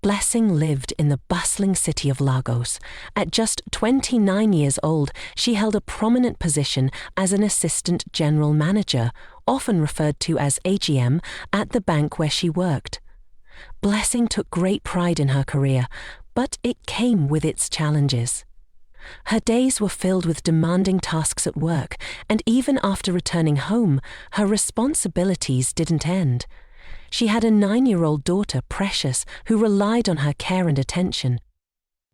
Blessing lived in the bustling city of Lagos. At just 29 years old, she held a prominent position as an assistant general manager, often referred to as AGM, at the bank where she worked. Blessing took great pride in her career, but it came with its challenges. Her days were filled with demanding tasks at work, and even after returning home, her responsibilities didn't end. She had a 9-year-old daughter, Precious, who relied on her care and attention.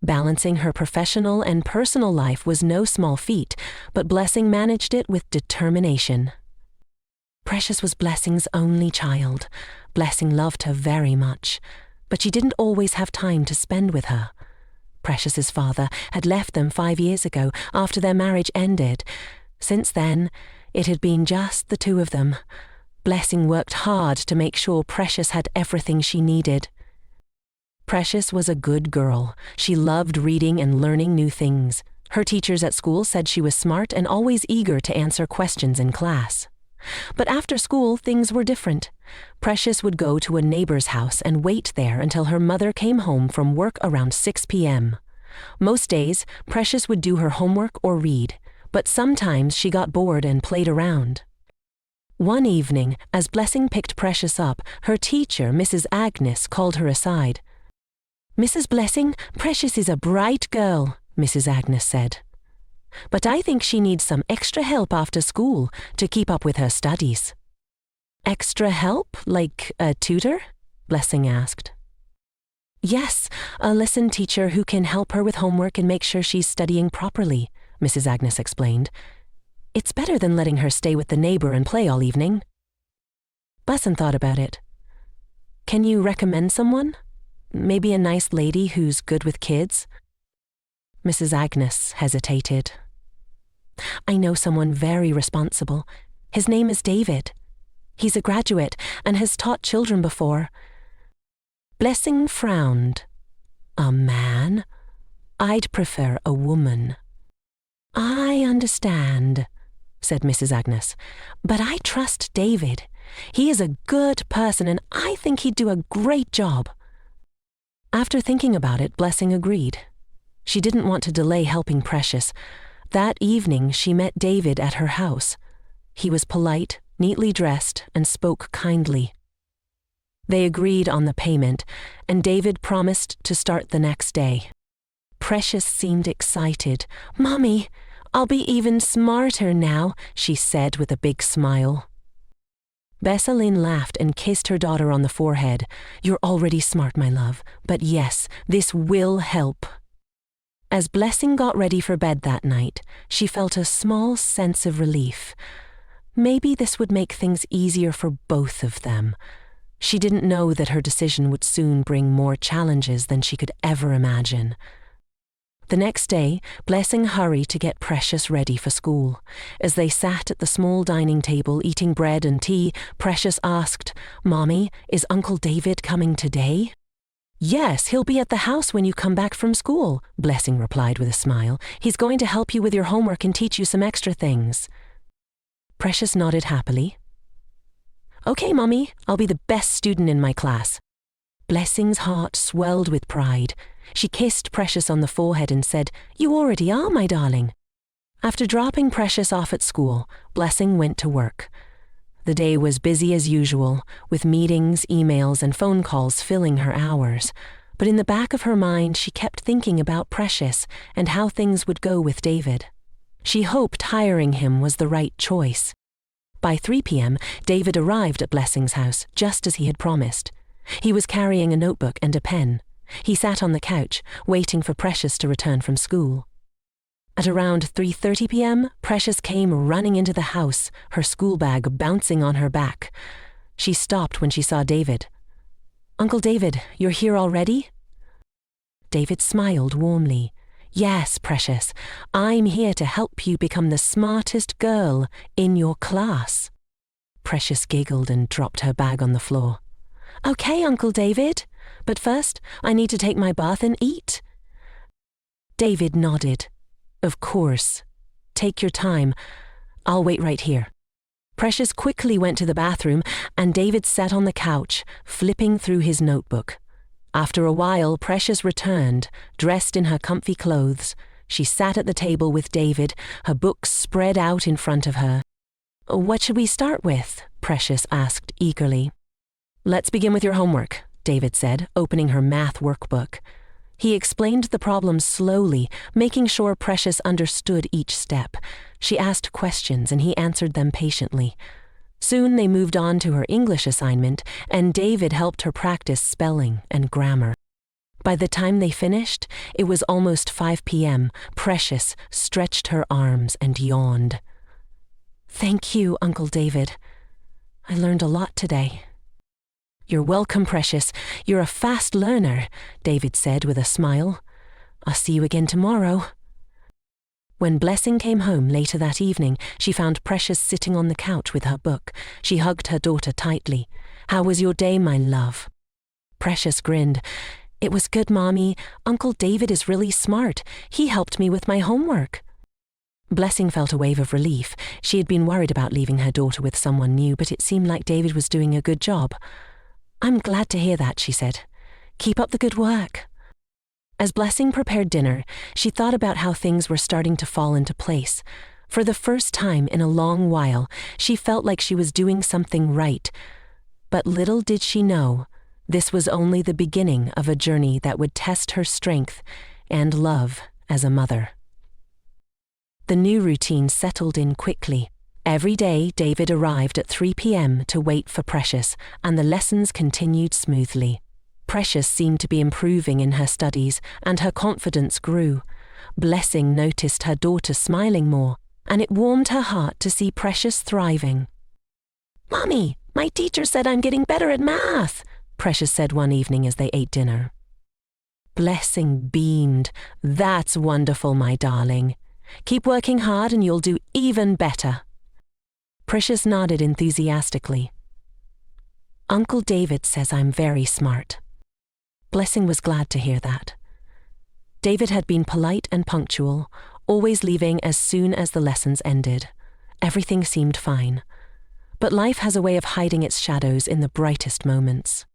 Balancing her professional and personal life was no small feat, but Blessing managed it with determination. Precious was Blessing's only child. Blessing loved her very much, but she didn't always have time to spend with her. Precious's father had left them 5 years ago after their marriage ended. Since then, it had been just the two of them. Blessing worked hard to make sure Precious had everything she needed. Precious was a good girl. She loved reading and learning new things. Her teachers at school said she was smart and always eager to answer questions in class. But after school, things were different. Precious would go to a neighbor's house and wait there until her mother came home from work around 6 p.m. Most days, Precious would do her homework or read, but sometimes she got bored and played around. One evening, as Blessing picked Precious up, her teacher, Mrs. Agnes, called her aside. "Mrs. Blessing, Precious is a bright girl," Mrs. Agnes said. "But I think she needs some extra help after school to keep up with her studies." "Extra help, like a tutor?" Blessing asked. "Yes, a lesson teacher who can help her with homework and make sure she's studying properly," Mrs. Agnes explained. "It's better than letting her stay with the neighbor and play all evening." Blessing thought about it. "Can you recommend someone? Maybe a nice lady who's good with kids?" Mrs. Agnes hesitated. "I know someone very responsible. His name is David. He's a graduate and has taught children before." Blessing frowned. "A man? I'd prefer a woman." "I understand," said Mrs. Agnes, "but I trust David. He is a good person and I think he'd do a great job." After thinking about it, Blessing agreed. She didn't want to delay helping Precious. That evening, she met David at her house. He was polite, neatly dressed, and spoke kindly. They agreed on the payment, and David promised to start the next day. Precious seemed excited. "Mommy, I'll be even smarter now," she said with a big smile. Bessalyn laughed and kissed her daughter on the forehead. "You're already smart, my love, but yes, this will help." As Blessing got ready for bed that night, she felt a small sense of relief. Maybe this would make things easier for both of them. She didn't know that her decision would soon bring more challenges than she could ever imagine. The next day, Blessing hurried to get Precious ready for school. As they sat at the small dining table eating bread and tea, Precious asked, "Mommy, is Uncle David coming today?" "Yes, he'll be at the house when you come back from school," Blessing replied with a smile. "He's going to help you with your homework and teach you some extra things." Precious nodded happily. "Okay, Mommy, I'll be the best student in my class." Blessing's heart swelled with pride. She kissed Precious on the forehead and said, "You already are, my darling." After dropping Precious off at school, Blessing went to work. The day was busy as usual, with meetings, emails, and phone calls filling her hours. But in the back of her mind, she kept thinking about Precious and how things would go with David. She hoped hiring him was the right choice. By 3 p.m., David arrived at Blessing's house, just as he had promised. He was carrying a notebook and a pen. He sat on the couch, waiting for Precious to return from school. At around 3:30 p.m., Precious came running into the house, her school bag bouncing on her back. She stopped when she saw David. "Uncle David, you're here already?" David smiled warmly. "Yes, Precious, I'm here to help you become the smartest girl in your class." Precious giggled and dropped her bag on the floor. "Okay, Uncle David, but first I need to take my bath and eat." David nodded. "Of course. Take your time. I'll wait right here." Precious quickly went to the bathroom, and David sat on the couch, flipping through his notebook. After a while, Precious returned, dressed in her comfy clothes. She sat at the table with David, her books spread out in front of her. "What should we start with?" Precious asked eagerly. "Let's begin with your homework," David said, opening her math workbook. He explained the problem slowly, making sure Precious understood each step. She asked questions and he answered them patiently. Soon they moved on to her English assignment, and David helped her practice spelling and grammar. By the time they finished, it was almost 5 p.m. Precious stretched her arms and yawned. "Thank you, Uncle David. I learned a lot today." "You're welcome, Precious. You're a fast learner," David said with a smile. "I'll see you again tomorrow." When Blessing came home later that evening, she found Precious sitting on the couch with her book. She hugged her daughter tightly. "How was your day, my love?" Precious grinned. "It was good, Mommy. Uncle David is really smart. He helped me with my homework." Blessing felt a wave of relief. She had been worried about leaving her daughter with someone new, but it seemed like David was doing a good job. "I'm glad to hear that," she said. "Keep up the good work." As Blessing prepared dinner, she thought about how things were starting to fall into place. For the first time in a long while, she felt like she was doing something right. But little did she know, this was only the beginning of a journey that would test her strength and love as a mother. The new routine settled in quickly. Every day, David arrived at 3 p.m. to wait for Precious, and the lessons continued smoothly. Precious seemed to be improving in her studies, and her confidence grew. Blessing noticed her daughter smiling more, and it warmed her heart to see Precious thriving. "Mommy, my teacher said I'm getting better at math," Precious said one evening as they ate dinner. Blessing beamed. "That's wonderful, my darling. Keep working hard and you'll do even better." Precious nodded enthusiastically. "Uncle David says I'm very smart." Blessing was glad to hear that. David had been polite and punctual, always leaving as soon as the lessons ended. Everything seemed fine. But life has a way of hiding its shadows in the brightest moments.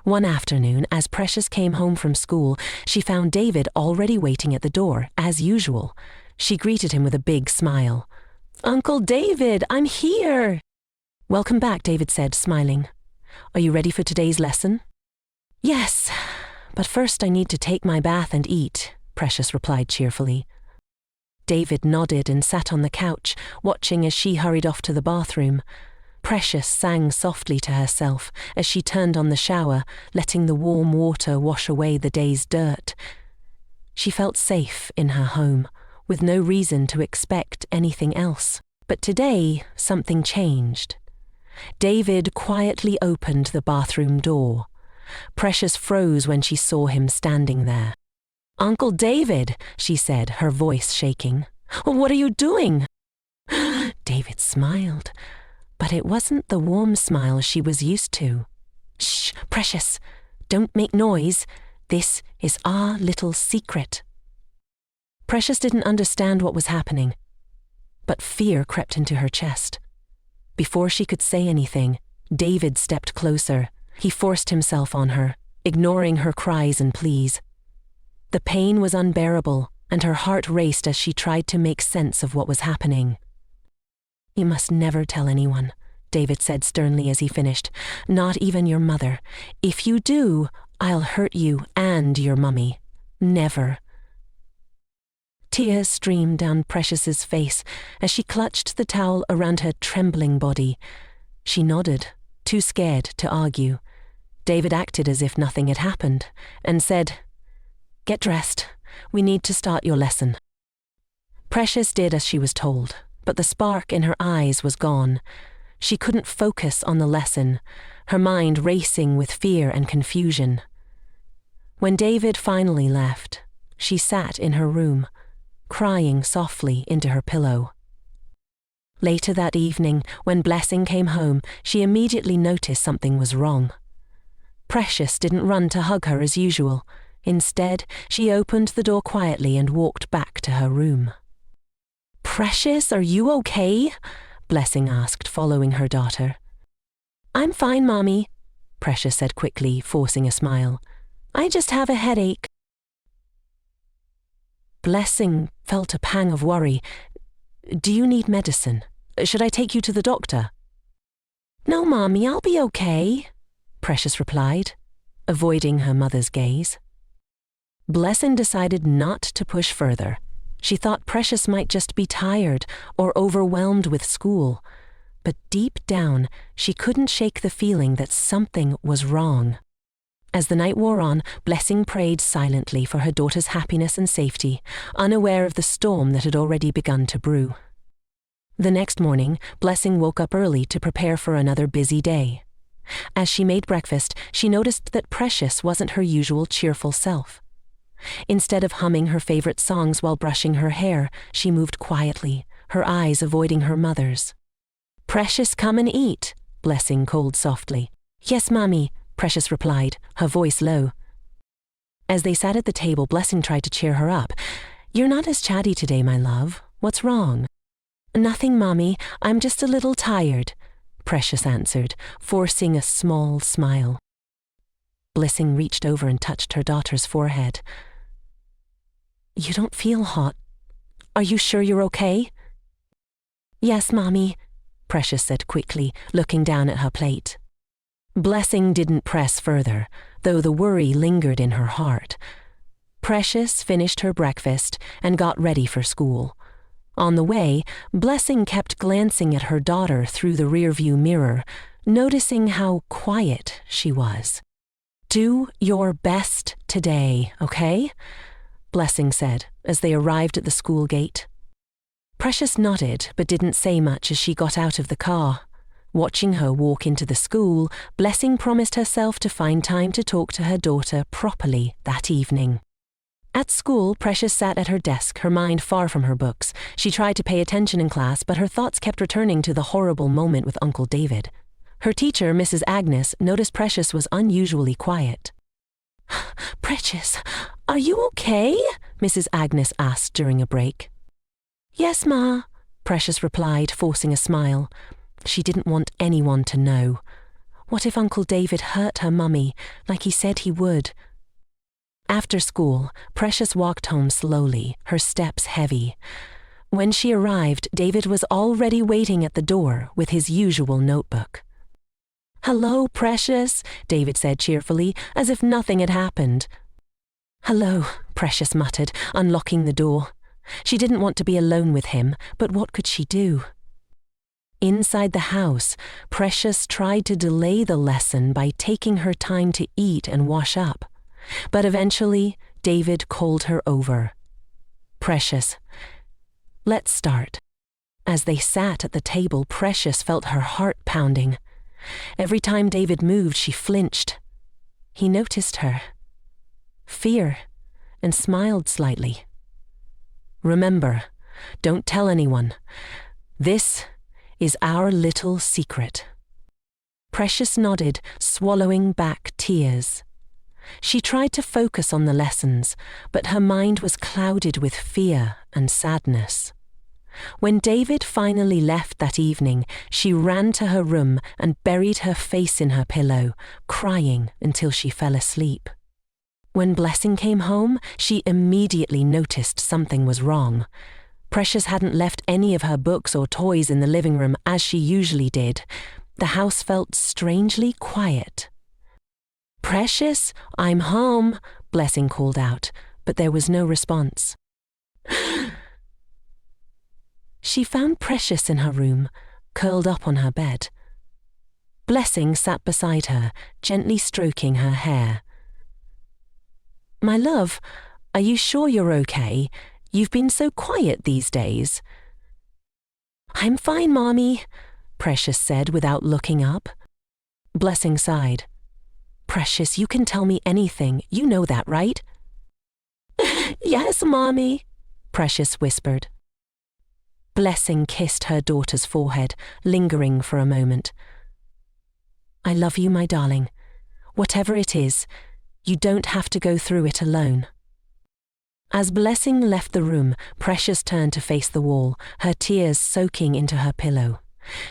One afternoon, as Precious came home from school, she found David already waiting at the door, as usual. She greeted him with a big smile. "Uncle David, I'm here!" "Welcome back," David said, smiling. "Are you ready for today's lesson?" "Yes, but first I need to take my bath and eat," Precious replied cheerfully. David nodded and sat on the couch, watching as she hurried off to the bathroom. Precious sang softly to herself as she turned on the shower, letting the warm water wash away the day's dirt. She felt safe in her home, with no reason to expect anything else. But today, something changed. David quietly opened the bathroom door. Precious froze when she saw him standing there. "Uncle David," she said, her voice shaking. "What are you doing?" David smiled, but it wasn't the warm smile she was used to. "Shh, Precious, don't make noise. This is our little secret." Precious didn't understand what was happening, but fear crept into her chest. Before she could say anything, David stepped closer. He forced himself on her, ignoring her cries and pleas. The pain was unbearable, and her heart raced as she tried to make sense of what was happening. "You must never tell anyone," David said sternly as he finished. "Not even your mother. If you do, I'll hurt you and your mummy. Never." Tears streamed down Precious's face as she clutched the towel around her trembling body. She nodded, too scared to argue. David acted as if nothing had happened and said, "Get dressed. We need to start your lesson." Precious did as she was told, but the spark in her eyes was gone. She couldn't focus on the lesson, her mind racing with fear and confusion. When David finally left, she sat in her room, crying softly into her pillow. Later that evening, when Blessing came home, she immediately noticed something was wrong. Precious didn't run to hug her as usual. Instead, she opened the door quietly and walked back to her room. "Precious, are you okay?" Blessing asked, following her daughter. "I'm fine, Mommy," Precious said quickly, forcing a smile. I just have a headache. Blessing felt a pang of worry. Do you need medicine? Should I take you to the doctor? No, Mommy, I'll be okay, Precious replied, avoiding her mother's gaze. Blessing decided not to push further. She thought Precious might just be tired or overwhelmed with school, but deep down she couldn't shake the feeling that something was wrong. As the night wore on, Blessing prayed silently for her daughter's happiness and safety, unaware of the storm that had already begun to brew. The next morning, Blessing woke up early to prepare for another busy day. As she made breakfast, she noticed that Precious wasn't her usual cheerful self. Instead of humming her favorite songs while brushing her hair, she moved quietly, her eyes avoiding her mother's. Precious, come and eat, Blessing called softly. Yes, Mommy, Precious replied, her voice low. As they sat at the table, Blessing tried to cheer her up. You're not as chatty today, my love. What's wrong? Nothing, Mommy. I'm just a little tired, Precious answered, forcing a small smile. Blessing reached over and touched her daughter's forehead. You don't feel hot. Are you sure you're okay? Yes, Mommy, Precious said quickly, looking down at her plate. Blessing didn't press further, though the worry lingered in her heart. Precious finished her breakfast and got ready for school. On the way, Blessing kept glancing at her daughter through the rearview mirror, noticing how quiet she was. Do your best today, okay? Blessing said as they arrived at the school gate. Precious nodded but didn't say much as she got out of the car. Watching her walk into the school, Blessing promised herself to find time to talk to her daughter properly that evening. At school, Precious sat at her desk, her mind far from her books. She tried to pay attention in class, but her thoughts kept returning to the horrible moment with Uncle David. Her teacher, Mrs. Agnes, noticed Precious was unusually quiet. Precious, are you okay? Mrs. Agnes asked during a break. Yes, Ma, Precious replied, forcing a smile. She didn't want anyone to know. What if Uncle David hurt her mummy, like he said he would? After school, Precious walked home slowly, her steps heavy. When she arrived, David was already waiting at the door with his usual notebook. Hello, Precious, David said cheerfully, as if nothing had happened. Hello, Precious muttered, unlocking the door. She didn't want to be alone with him, but what could she do? Inside the house, Precious tried to delay the lesson by taking her time to eat and wash up. But eventually, David called her over. Precious, let's start. As they sat at the table, Precious felt her heart pounding. Every time David moved, she flinched. He noticed her fear and smiled slightly. Remember, don't tell anyone. This is our little secret. Precious nodded, swallowing back tears. She tried to focus on the lessons, but her mind was clouded with fear and sadness. When David finally left that evening, she ran to her room and buried her face in her pillow, crying until she fell asleep. When Blessing came home, she immediately noticed something was wrong. Precious hadn't left any of her books or toys in the living room as she usually did. The house felt strangely quiet. Precious, I'm home, Blessing called out, but there was no response. She found Precious in her room, curled up on her bed. Blessing sat beside her, gently stroking her hair. My love, are you sure you're okay? You've been so quiet these days. I'm fine, Mommy, Precious said without looking up. Blessing sighed. Precious, you can tell me anything. You know that, right? Yes, Mommy, Precious whispered. Blessing kissed her daughter's forehead, lingering for a moment. I love you, my darling. Whatever it is, you don't have to go through it alone. As Blessing left the room, Precious turned to face the wall, her tears soaking into her pillow.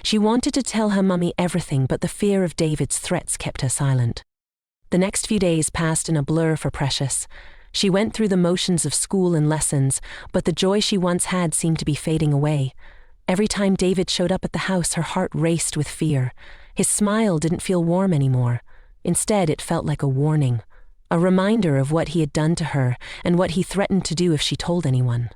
She wanted to tell her mummy everything, but the fear of David's threats kept her silent. The next few days passed in a blur for Precious. She went through the motions of school and lessons, but the joy she once had seemed to be fading away. Every time David showed up at the house, her heart raced with fear. His smile didn't feel warm anymore. Instead, it felt like a warning, a reminder of what he had done to her and what he threatened to do if she told anyone.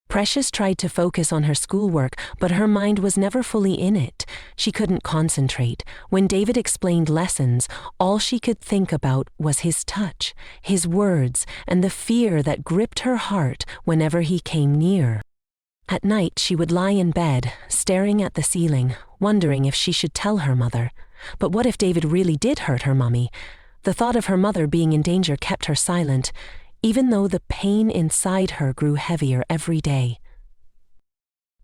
Precious tried to focus on her schoolwork, but her mind was never fully in it. She couldn't concentrate. When David explained lessons, all she could think about was his touch, his words, and the fear that gripped her heart whenever he came near. At night, she would lie in bed, staring at the ceiling, wondering if she should tell her mother. But what if David really did hurt her mummy? The thought of her mother being in danger kept her silent, even though the pain inside her grew heavier every day.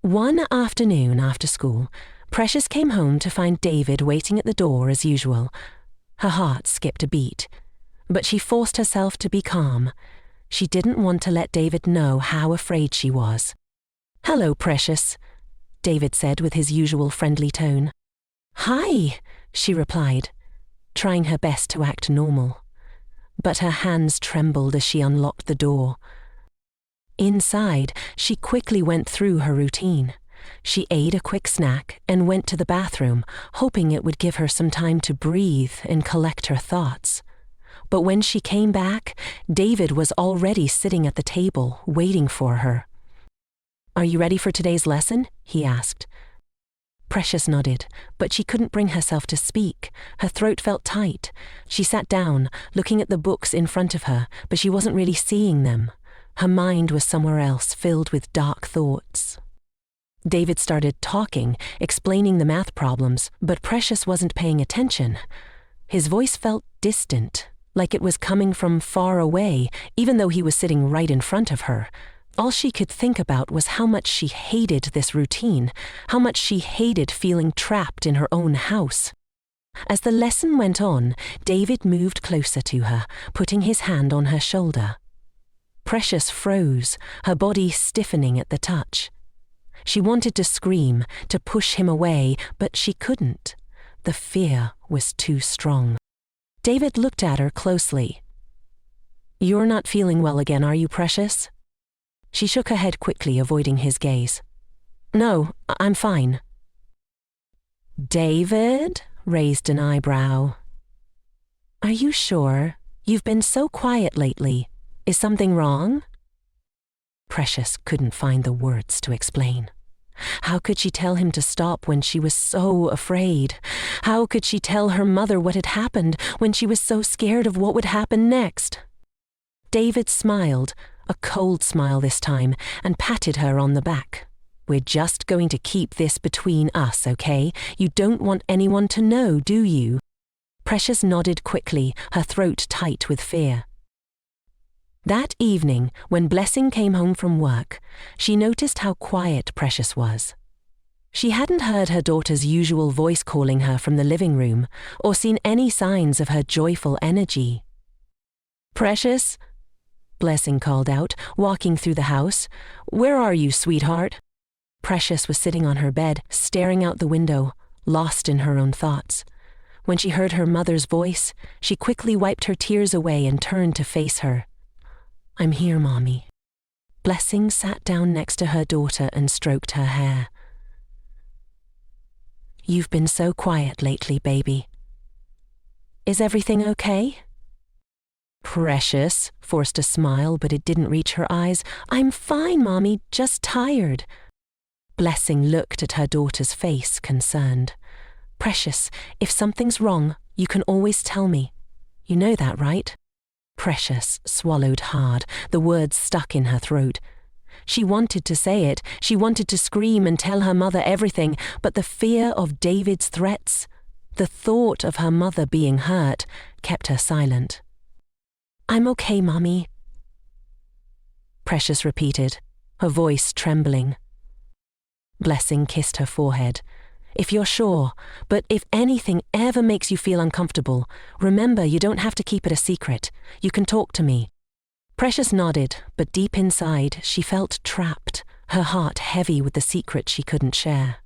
One afternoon after school, Precious came home to find David waiting at the door as usual. Her heart skipped a beat, but she forced herself to be calm. She didn't want to let David know how afraid she was. "Hello, Precious," David said with his usual friendly tone. "Hi," she replied, trying her best to act normal. But her hands trembled as she unlocked the door. Inside, she quickly went through her routine. She ate a quick snack and went to the bathroom, hoping it would give her some time to breathe and collect her thoughts. But when she came back, David was already sitting at the table, waiting for her. "Are you ready for today's lesson?" he asked. Precious nodded, but she couldn't bring herself to speak. Her throat felt tight. She sat down, looking at the books in front of her, but she wasn't really seeing them. Her mind was somewhere else, filled with dark thoughts. David started talking, explaining the math problems, but Precious wasn't paying attention. His voice felt distant, like it was coming from far away, even though he was sitting right in front of her. All she could think about was how much she hated this routine, how much she hated feeling trapped in her own house. As the lesson went on, David moved closer to her, putting his hand on her shoulder. Precious froze, her body stiffening at the touch. She wanted to scream, to push him away, but she couldn't. The fear was too strong. David looked at her closely. "You're not feeling well again, are you, Precious?" She shook her head quickly, avoiding his gaze. "No, I'm fine." David raised an eyebrow. "Are you sure? You've been so quiet lately. Is something wrong?" Precious couldn't find the words to explain. How could she tell him to stop when she was so afraid? How could she tell her mother what had happened when she was so scared of what would happen next? David smiled, a cold smile this time, and patted her on the back. "We're just going to keep this between us, okay? You don't want anyone to know, do you?" Precious nodded quickly, her throat tight with fear. That evening, when Blessing came home from work, she noticed how quiet Precious was. She hadn't heard her daughter's usual voice calling her from the living room, or seen any signs of her joyful energy. "Precious?" Blessing called out, walking through the house. "Where are you, sweetheart?" Precious was sitting on her bed, staring out the window, lost in her own thoughts. When she heard her mother's voice, she quickly wiped her tears away and turned to face her. "I'm here, Mommy." Blessing sat down next to her daughter and stroked her hair. "You've been so quiet lately, baby. Is everything okay?" Precious forced a smile, but it didn't reach her eyes. "I'm fine, Mommy, just tired." Blessing looked at her daughter's face, concerned. "Precious, if something's wrong, you can always tell me. You know that, right?" Precious swallowed hard, the words stuck in her throat. She wanted to say it, she wanted to scream and tell her mother everything, but the fear of David's threats, the thought of her mother being hurt, kept her silent. "I'm okay, Mommy," Precious repeated, her voice trembling. Blessing kissed her forehead. "If you're sure, but if anything ever makes you feel uncomfortable, remember you don't have to keep it a secret. You can talk to me." Precious nodded, but deep inside she felt trapped, her heart heavy with the secret she couldn't share.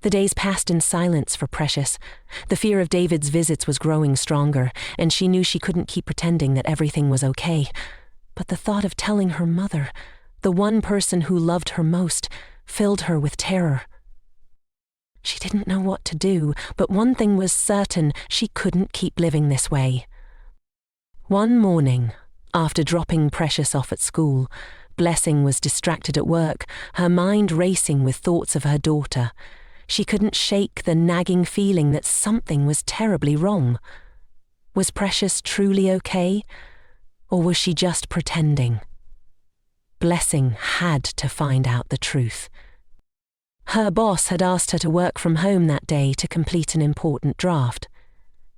The days passed in silence for Precious. The fear of David's visits was growing stronger, and she knew she couldn't keep pretending that everything was okay. But the thought of telling her mother, the one person who loved her most, filled her with terror. She didn't know what to do, but one thing was certain: she couldn't keep living this way. One morning, after dropping Precious off at school, Blessing was distracted at work, her mind racing with thoughts of her daughter. She couldn't shake the nagging feeling that something was terribly wrong. Was Precious truly okay? Or was she just pretending? Blessing had to find out the truth. Her boss had asked her to work from home that day to complete an important draft.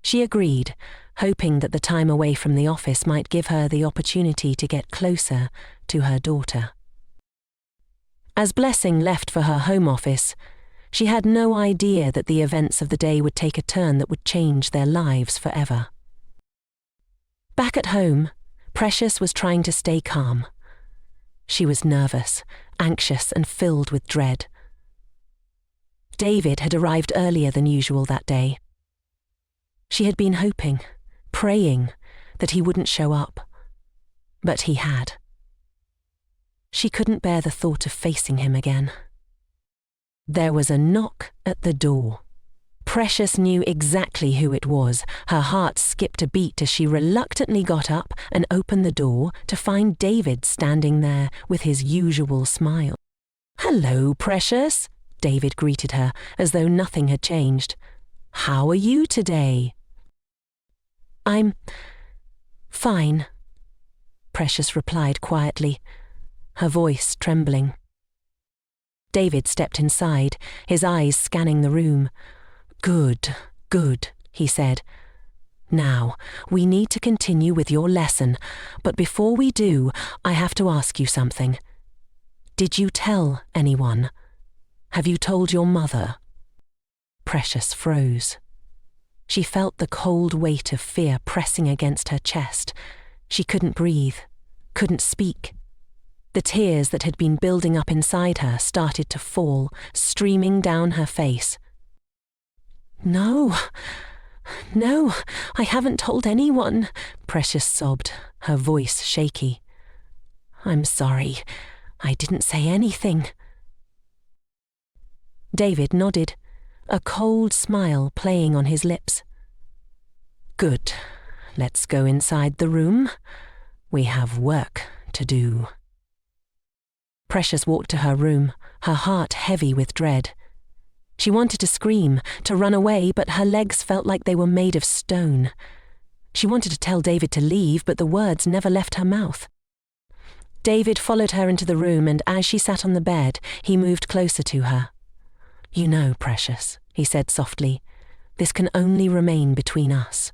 She agreed, hoping that the time away from the office might give her the opportunity to get closer to her daughter. As Blessing left for her home office, she had no idea that the events of the day would take a turn that would change their lives forever. Back at home, Precious was trying to stay calm. She was nervous, anxious, and filled with dread. David had arrived earlier than usual that day. She had been hoping, praying, that he wouldn't show up. But he had. She couldn't bear the thought of facing him again. There was a knock at the door. Precious knew exactly who it was. Her heart skipped a beat as she reluctantly got up and opened the door to find David standing there with his usual smile. "Hello, Precious," David greeted her as though nothing had changed. "How are you today?" "I'm fine," Precious replied quietly, her voice trembling. David stepped inside, his eyes scanning the room. "Good, good," he said. "Now, we need to continue with your lesson, but before we do, I have to ask you something. Did you tell anyone? Have you told your mother?" Precious froze. She felt the cold weight of fear pressing against her chest. She couldn't breathe, couldn't speak. The tears that had been building up inside her started to fall, streaming down her face. No, I haven't told anyone," Precious sobbed, her voice shaky. "I'm sorry, I didn't say anything." David nodded, a cold smile playing on his lips. "Good, let's go inside the room. We have work to do." Precious walked to her room, her heart heavy with dread. She wanted to scream, to run away, but her legs felt like they were made of stone. She wanted to tell David to leave, but the words never left her mouth. David followed her into the room, and as she sat on the bed, he moved closer to her. "You know, Precious," he said softly, "this can only remain between us.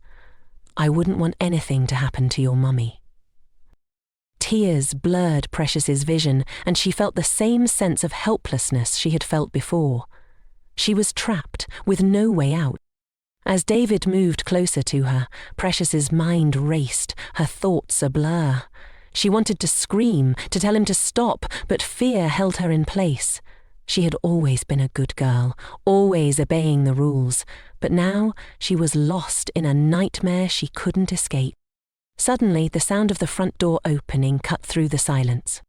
I wouldn't want anything to happen to your mummy." Tears blurred Precious's vision, and she felt the same sense of helplessness she had felt before. She was trapped, with no way out. As David moved closer to her, Precious's mind raced, her thoughts a blur. She wanted to scream, to tell him to stop, but fear held her in place. She had always been a good girl, always obeying the rules, but now she was lost in a nightmare she couldn't escape. Suddenly, the sound of the front door opening cut through the silence.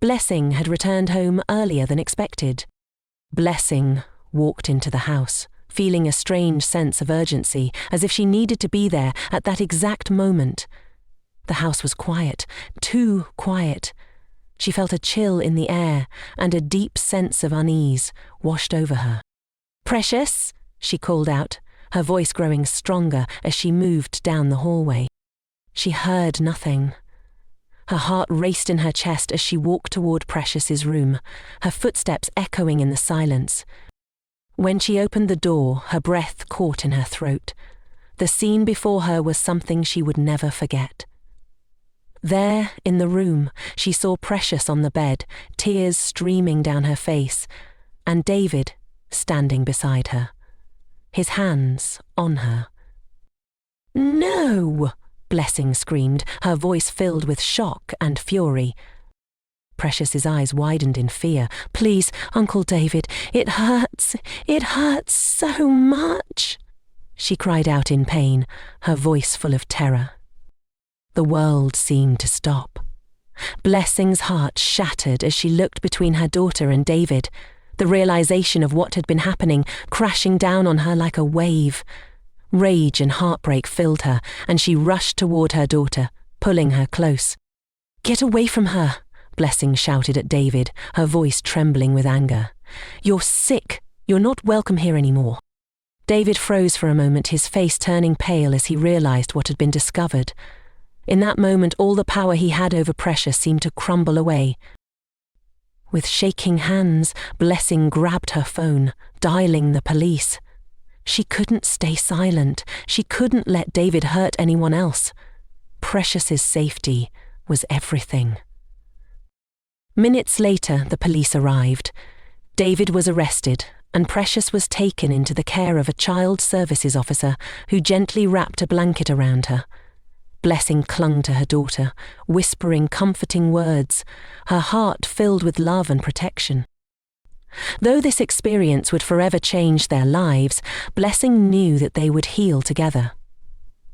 Blessing had returned home earlier than expected. Blessing walked into the house, feeling a strange sense of urgency, as if she needed to be there at that exact moment. The house was quiet, too quiet. She felt a chill in the air, and a deep sense of unease washed over her. "Precious," she called out, her voice growing stronger as she moved down the hallway. She heard nothing. Her heart raced in her chest as she walked toward Precious's room, her footsteps echoing in the silence. When she opened the door, her breath caught in her throat. The scene before her was something she would never forget. There, in the room, she saw Precious on the bed, tears streaming down her face, and David standing beside her, his hands on her. "No!" Blessing screamed, her voice filled with shock and fury. Precious's eyes widened in fear. "Please, Uncle David, it hurts. It hurts so much," she cried out in pain, her voice full of terror. The world seemed to stop. Blessing's heart shattered as she looked between her daughter and David, the realization of what had been happening crashing down on her like a wave. Rage and heartbreak filled her, and she rushed toward her daughter, pulling her close. "Get away from her," Blessing shouted at David, her voice trembling with anger. "You're sick. You're not welcome here anymore." David froze for a moment, his face turning pale as he realized what had been discovered. In that moment, all the power he had over Precious seemed to crumble away. With shaking hands, Blessing grabbed her phone, dialing the police. She couldn't stay silent. She couldn't let David hurt anyone else. Precious's safety was everything. Minutes later, the police arrived. David was arrested, and Precious was taken into the care of a child services officer who gently wrapped a blanket around her. Blessing clung to her daughter, whispering comforting words, her heart filled with love and protection. Though this experience would forever change their lives, Blessing knew that they would heal together.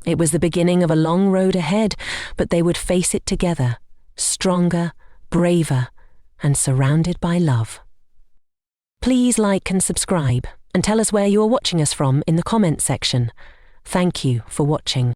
It was the beginning of a long road ahead, but they would face it together, stronger, braver, and surrounded by love. Please like and subscribe, and tell us where you are watching us from in the comments section. Thank you for watching.